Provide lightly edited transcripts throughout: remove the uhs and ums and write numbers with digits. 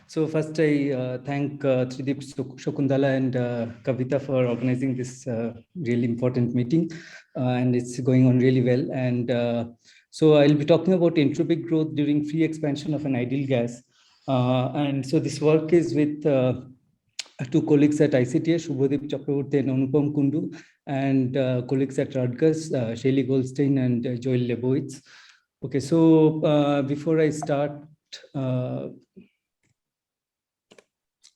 So first, I thank Tridib, Sakuntala, and Kavita for organizing this really important meeting, and it's going on really well. And so I'll be talking about entropy growth during free expansion of an ideal gas. And so this work is with two colleagues at ICTS, Shubhadeep Chakraborty and Anupam Kundu, and colleagues at Rutgers, Shelley Goldstein and Joel Lebowitz. Okay, so before I start,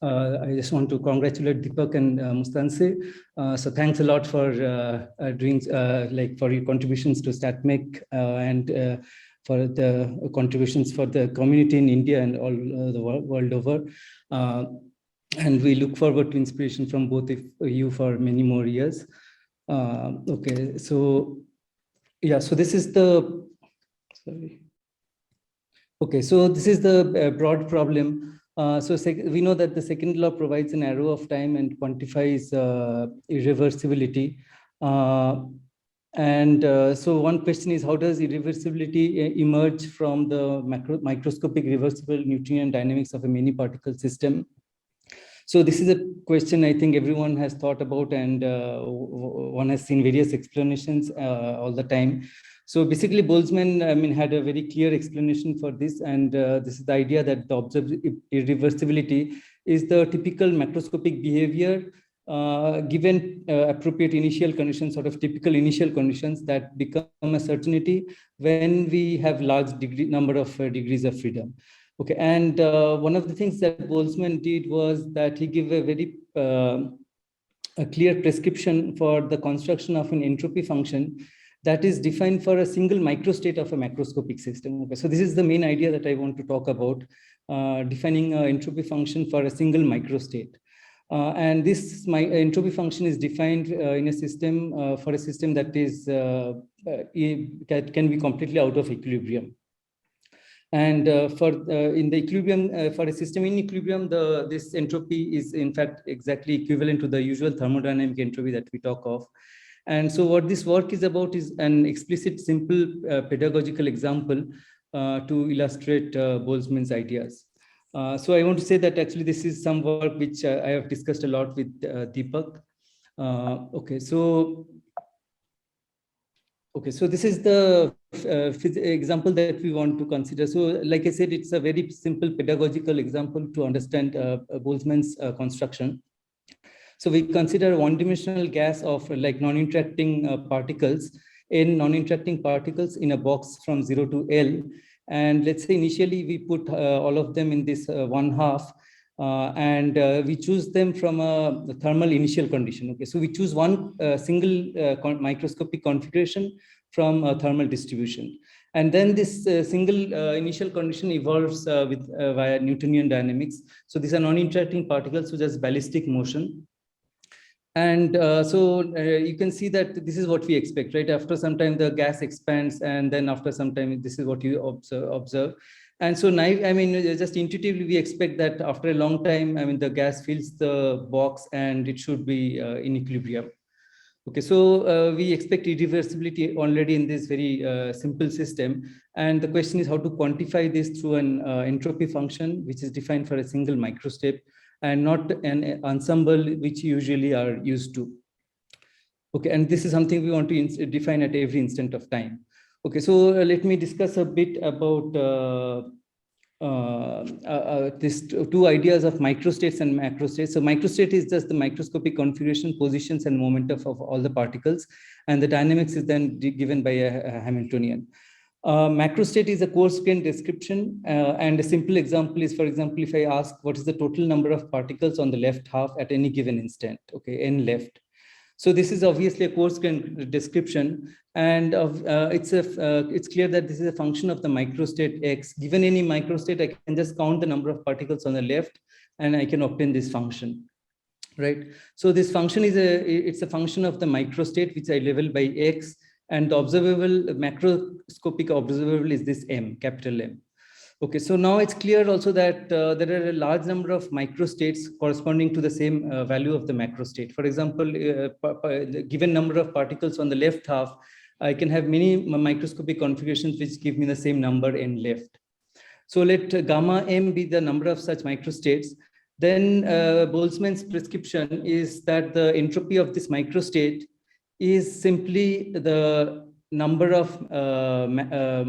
I just want to congratulate Deepak and Mustanse. So thanks a lot for doing for your contributions to StatMech and for the contributions for the community in India and all the world over. And we look forward to inspiration from both of you for many more years. Okay, so yeah, so this is the, sorry. Okay, so this is the broad problem. We know that the second law provides an arrow of time and quantifies irreversibility. So one question is, how does irreversibility emerge from the microscopic reversible Newtonian dynamics of a many particle system? So this is a question I think everyone has thought about, and one has seen various explanations all the time. So basically, Boltzmann, had a very clear explanation for this, and this is the idea that the observed irreversibility is the typical macroscopic behavior given appropriate initial conditions, sort of typical initial conditions that become a certainty when we have large number of degrees of freedom. Okay, and one of the things that Boltzmann did was that he gave a very a clear prescription for the construction of an entropy function that is defined for a single microstate of a macroscopic system. Okay, so this is the main idea that I want to talk about, defining an entropy function for a single microstate. And this entropy function is defined in a system for a system that is that can be completely out of equilibrium. And in the equilibrium, for a system in equilibrium, this entropy is in fact exactly equivalent to the usual thermodynamic entropy that we talk of. And so what this work is about is an explicit, simple pedagogical example to illustrate Boltzmann's ideas. So I want to say that actually this is some work which I have discussed a lot with Deepak. Okay, so this is the example that we want to consider. So like I said, it's a very simple pedagogical example to understand Boltzmann's construction. So we consider a one-dimensional gas of like non-interacting particles, n non-interacting particles in a box from 0 to L. And let's say initially we put all of them in this 1/2, and we choose them from a thermal initial condition. Okay, so we choose one single microscopic configuration from a thermal distribution. And then this single initial condition evolves via Newtonian dynamics. So these are non-interacting particles, so just ballistic motion. And you can see that this is what we expect, right? After some time, the gas expands, and then after some time, this is what you observe. And so now, just intuitively, we expect that after a long time, the gas fills the box and it should be in equilibrium. Okay, so we expect irreversibility already in this very simple system. And the question is how to quantify this through an entropy function, which is defined for a single microstep, and not an ensemble which usually are used to. Okay, and this is something we want to define at every instant of time. Okay, so let me discuss a bit about these two ideas of microstates and macrostates. So microstate is just the microscopic configuration, positions, and momentum of all the particles, and the dynamics is then given by a Hamiltonian. Macrostate is a coarse-grained description, and a simple example is, for example, if I ask what is the total number of particles on the left half at any given instant, okay, n left. So this is obviously a coarse-grained description, and it's clear that this is a function of the microstate x. Given any microstate, I can just count the number of particles on the left, and I can obtain this function, right? So this function is it's a function of the microstate, which I label by x. And the observable, macroscopic observable is this M, capital M. Okay, so now it's clear also that there are a large number of microstates corresponding to the same value of the macrostate. For example, the given number of particles on the left half, I can have many microscopic configurations which give me the same number n left. So let gamma m be the number of such microstates. Then Boltzmann's prescription is that the entropy of this microstate is simply the number of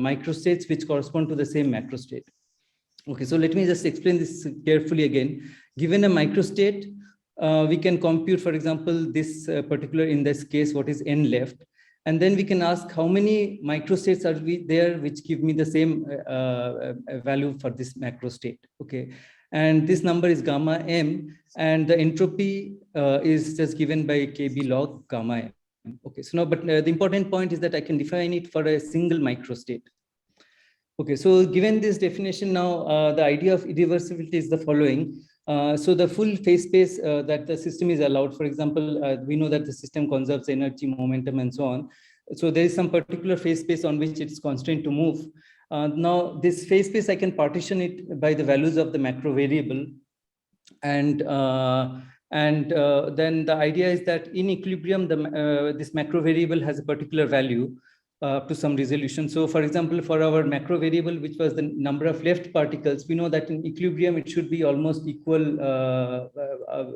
microstates which correspond to the same macrostate. Okay, so let me just explain this carefully again. Given a microstate, we can compute, for example, this particular, in this case, what is n left. And then we can ask how many microstates are there which give me the same value for this macrostate. Okay, and this number is gamma m, and the entropy is just given by kb log gamma m. Okay, so now, but the important point is that I can define it for a single microstate. Okay, so given this definition now, the idea of irreversibility is the following. So the full phase space that the system is allowed, for example, we know that the system conserves energy, momentum, and so on. So there is some particular phase space on which it's constrained to move. Now, this phase space, I can partition it by the values of the macro variable. And then the idea is that in equilibrium, this macro variable has a particular value to some resolution. So for example, for our macro variable, which was the number of left particles, we know that in equilibrium, it should be almost equal.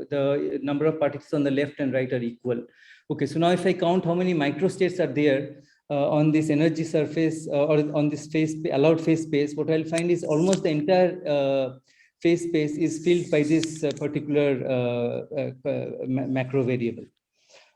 The number of particles on the left and right are equal. Okay, so now if I count how many microstates are there on this energy surface or on this allowed phase space, what I'll find is almost the entire phase space is filled by this particular macro variable.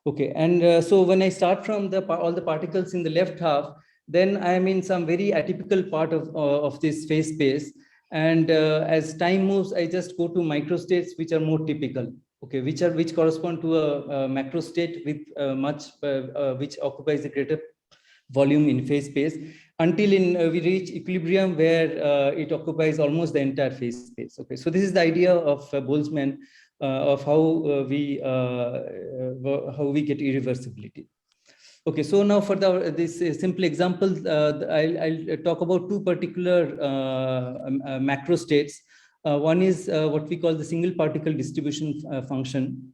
Okay, and so when I start from all the particles in the left half, then I am in some very atypical part of this phase space. And as time moves, I just go to microstates which are more typical. Okay, which correspond to a macrostate with which occupies a greater volume in phase space, until we reach equilibrium where it occupies almost the entire phase space. Okay, so this is the idea of Boltzmann of how we get irreversibility. Okay, so now for this simple example, I'll talk about two particular macrostates. One is what we call the single particle distribution function.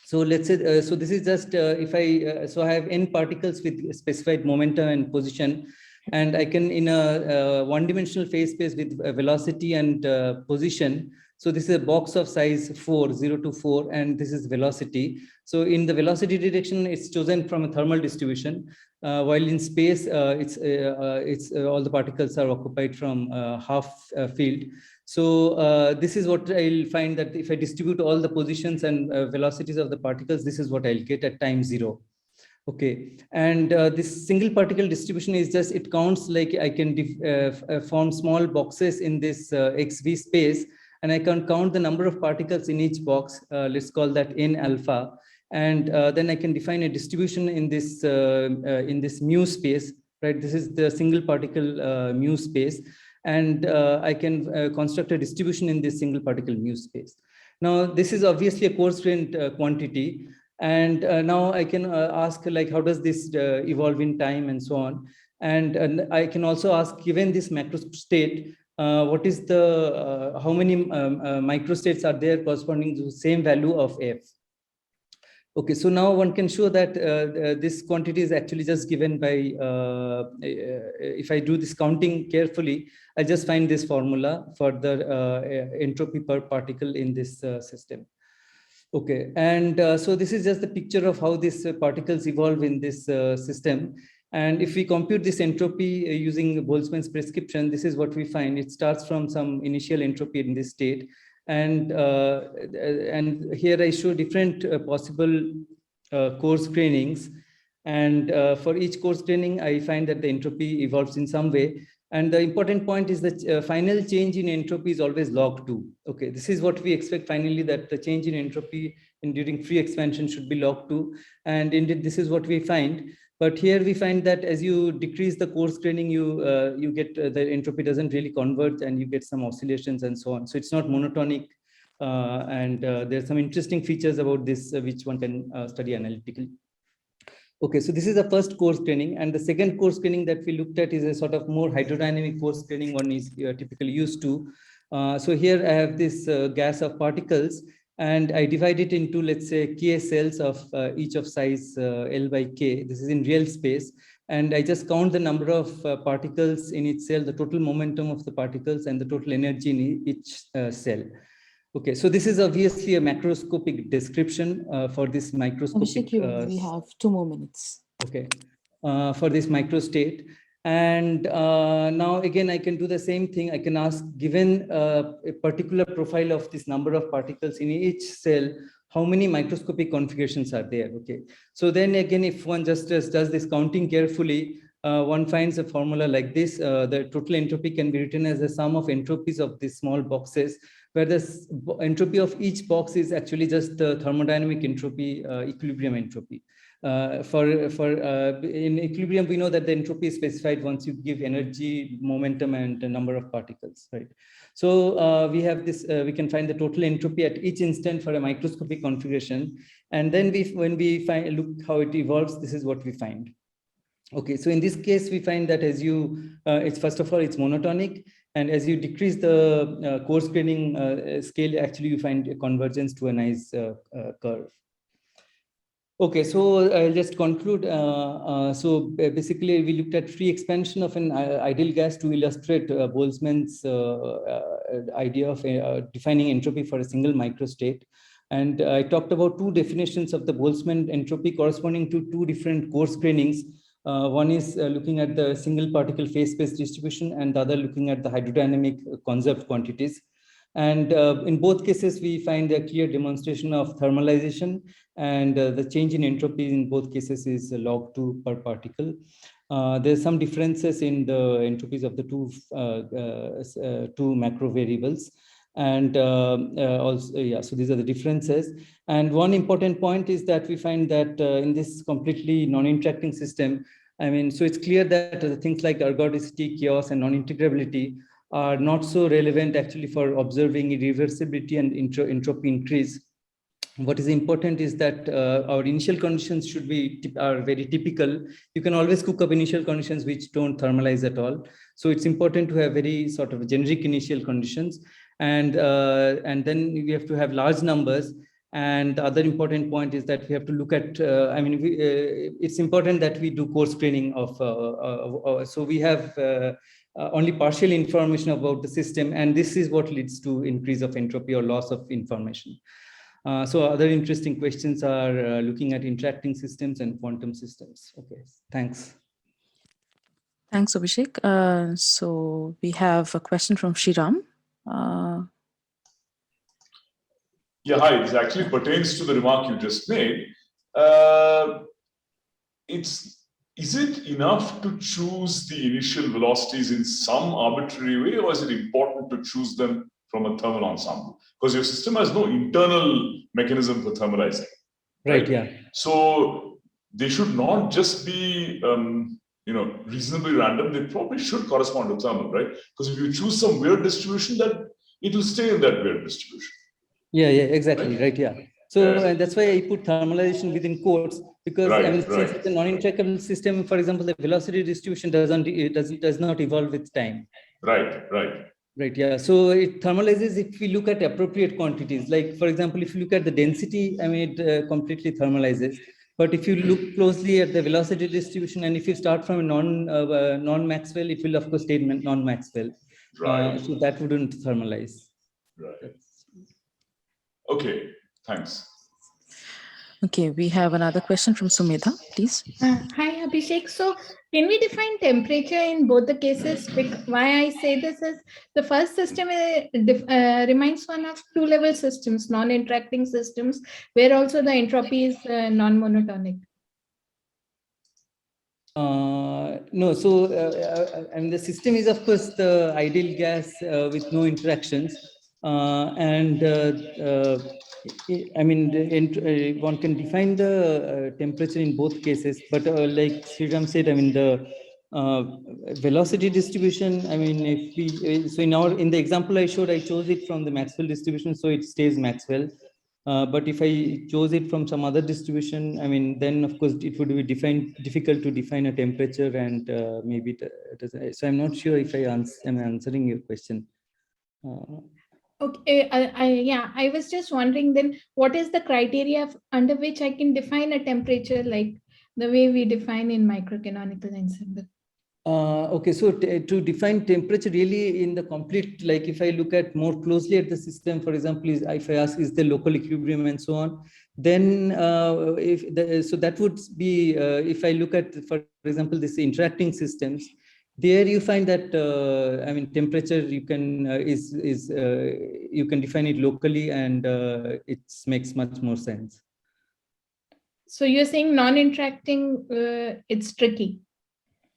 So let's say, so this is just if so I have n particles with specified momentum and position, and I can in a one-dimensional phase space with velocity and position. So this is a box of size 4, 0 to 4, and this is velocity. So in the velocity direction, it's chosen from a thermal distribution, while in space, all the particles are occupied from half field. So this is what I'll find, that if I distribute all the positions and velocities of the particles, this is what I'll get at time 0. Okay, and this single particle distribution is just, it counts like I can form small boxes in this XV space, and I can count the number of particles in each box. Let's call that n alpha, and then I can define a distribution in this mu space. Right, this is the single particle mu space. And I can construct a distribution in this single particle mu space. Now, this is obviously a coarse-grained quantity. And now I can ask, like, how does this evolve in time and so on? And I can also ask, given this macrostate, what is the, how many microstates are there corresponding to the same value of F? Okay, so now one can show that this quantity is actually just given by, if I do this counting carefully, I just find this formula for the entropy per particle in this system. Okay, and so this is just the picture of how these particles evolve in this system. And if we compute this entropy using Boltzmann's prescription, this is what we find. It starts from some initial entropy in this state. And here I show different possible coarse grainings. And for each coarse graining, I find that the entropy evolves in some way. And the important point is that final change in entropy is always log 2. Okay, this is what we expect finally, that the change in entropy during free expansion should be log 2. And indeed, this is what we find. But here we find that as you decrease the coarse graining, you get the entropy doesn't really converge, and you get some oscillations and so on. So it's not monotonic. And there's some interesting features about this which one can study analytically. Okay, so this is the first coarse graining, and the second coarse graining that we looked at is a sort of more hydrodynamic coarse graining one is typically used to. So here I have this gas of particles, and I divide it into, let's say, K cells of each of size L by K. This is in real space, And I just count the number of particles in each cell, the total momentum of the particles, and the total energy in each cell. Okay, so this is obviously a macroscopic description for this microscopic. Abhishek, we have 2 more minutes. Okay, for this microstate. And now again, I can do the same thing. I can ask, given a particular profile of this number of particles in each cell, how many microscopic configurations are there? Okay, so then again, if one just does this counting carefully, one finds a formula like this. The total entropy can be written as the sum of entropies of these small boxes, where the entropy of each box is actually just the thermodynamic entropy, equilibrium entropy. In equilibrium, we know that the entropy is specified once you give energy, momentum, and the number of particles, right? So we have this, we can find the total entropy at each instant for a microscopic configuration. And then when we look how it evolves, this is what we find. Okay, so in this case, we find that as you, it's first of all, it's monotonic. And as you decrease the coarse graining scale, actually you find a convergence to a nice curve. Okay, so I'll just conclude. So basically, we looked at free expansion of an ideal gas to illustrate Boltzmann's idea of defining entropy for a single microstate. And I talked about 2 definitions of the Boltzmann entropy corresponding to 2 different coarse grainings. One is looking at the single particle phase space distribution, and the other looking at the hydrodynamic conserved quantities. And in both cases, we find a clear demonstration of thermalization, and the change in entropy in both cases is log 2 per particle. There's some differences in the entropies of the two macro variables. And also, yeah, so these are the differences. And one important point is that we find that in this completely non-interacting system, I mean, so it's clear that things like ergodicity, chaos, and non-integrability are not so relevant actually for observing irreversibility and entropy increase. What is important is that our initial conditions are very typical. You can always cook up initial conditions which don't thermalize at all. So it's important to have very sort of generic initial conditions. And then we have to have large numbers. And the other important point is that we have to look at, it's important that we do coarse graining of, so we have only partial information about the system. And this is what leads to increase of entropy or loss of information. So other interesting questions are looking at interacting systems and quantum systems. Okay, thanks. Thanks, Abhishek. So we have a question from Shriram. Yeah, hi. This actually pertains to the remark you just made. Is it enough to choose the initial velocities in some arbitrary way, or is it important to choose them from a thermal ensemble? Because your system has no internal mechanism for thermalizing. Right, yeah. So they should not just be reasonably random. They probably should correspond to thermal, right? Because if you choose some weird distribution, that it will stay in that weird distribution. Yeah, exactly, right, yeah. So that's why I put thermalization within quotes, because since it's a non-interactable system, for example, the velocity distribution does not evolve with time. Right, yeah. So it thermalizes if we look at appropriate quantities. Like, for example, if you look at the density, I mean, it completely thermalizes. But if you look closely at the velocity distribution, and if you start from a non-Maxwell, it will of course stay non-Maxwell. Right. So that wouldn't thermalize. Right. Okay, thanks. Okay, we have another question from Sumedha, please. Hi, Abhishek. So can we define temperature in both the cases? Why I say this is the first system reminds one of 2-level systems, non-interacting systems, where also the entropy is non-monotonic. No, so the system is of course the ideal gas with no interactions. One can define the temperature in both cases, but like Sriram said, I mean, the velocity distribution, I mean, if we, so in the example I showed, I chose it from the Maxwell distribution, so it stays Maxwell. But if I chose it from some other distribution, I mean, then of course it would be difficult to define a temperature, and maybe it doesn't. So I'm not sure if I'm answering your question. Okay, I was just wondering then, what is the criteria under which I can define a temperature? Like the way we define in microcanonical ensemble? Okay, so to define temperature really in the complete, like if I look at more closely at the system, for example, if I ask is the local equilibrium and so on, then so that would be, if I look at, for example, this interacting systems, there you find that, I mean, temperature you can, you can define it locally, and it makes much more sense. So you're saying non-interacting, it's tricky.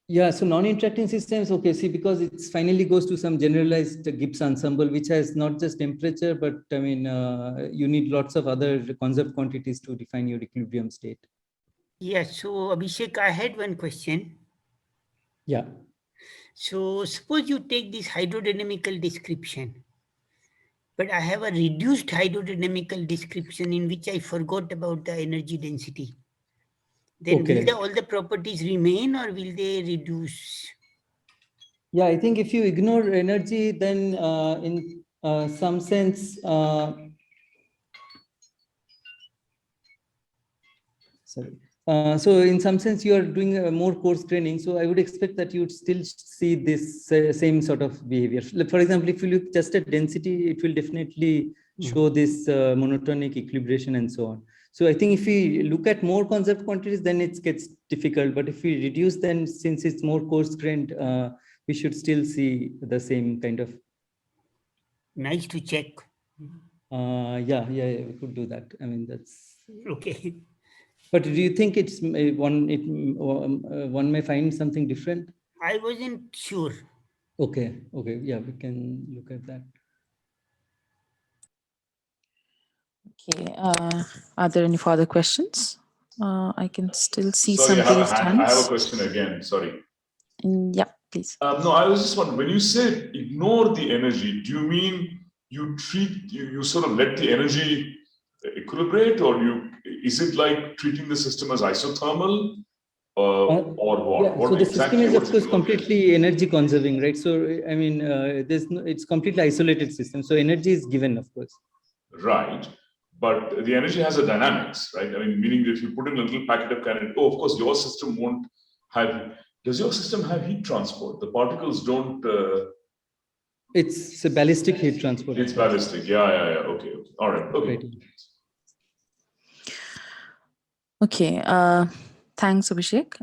Yeah, so non-interacting systems, okay, see, because it finally goes to some generalized Gibbs ensemble, which has not just temperature, but I mean, you need lots of other conserved quantities to define your equilibrium state. Yes, so Abhishek, I had one question. Yeah. So suppose you take this hydrodynamical description, but I have a reduced hydrodynamical description in which I forgot about the energy density. Then Okay. will all the properties remain or will they reduce? Yeah, I think if you ignore energy, then in some sense, sorry. So in some sense, you are doing more coarse graining. So I would expect that you would still see this same sort of behavior. For example, if you look just at density, it will definitely show this monotonic equilibration and so on. So I think if we look at more conserved quantities, then it gets difficult. But if we reduce, then since it's more coarse grained, we should still see the same kind of. Nice to check. Yeah, we could do that. I mean, that's okay. But do you think it's one may find something different? I wasn't sure. Okay, yeah, we can look at that. Okay, are there any further questions? I can still see Sorry, some raised hands. I have a question again, sorry. Yeah, please. No, I was just wondering, when you say ignore the energy, do you mean you sort of let the energy equilibrate, or is it like treating the system as isothermal, or what? Yeah, so the system is of course completely energy conserving, right? So I mean, it's completely isolated system. So energy is given, of course. Right, but the energy has a dynamics, right? I mean, meaning if you put in a little packet of current, of course, your system won't have. Does your system have heat transport? The particles don't. It's a ballistic heat transport. It's ballistic. Yeah. Okay. All right. Okay. Right. Okay. Thanks, Abhishek.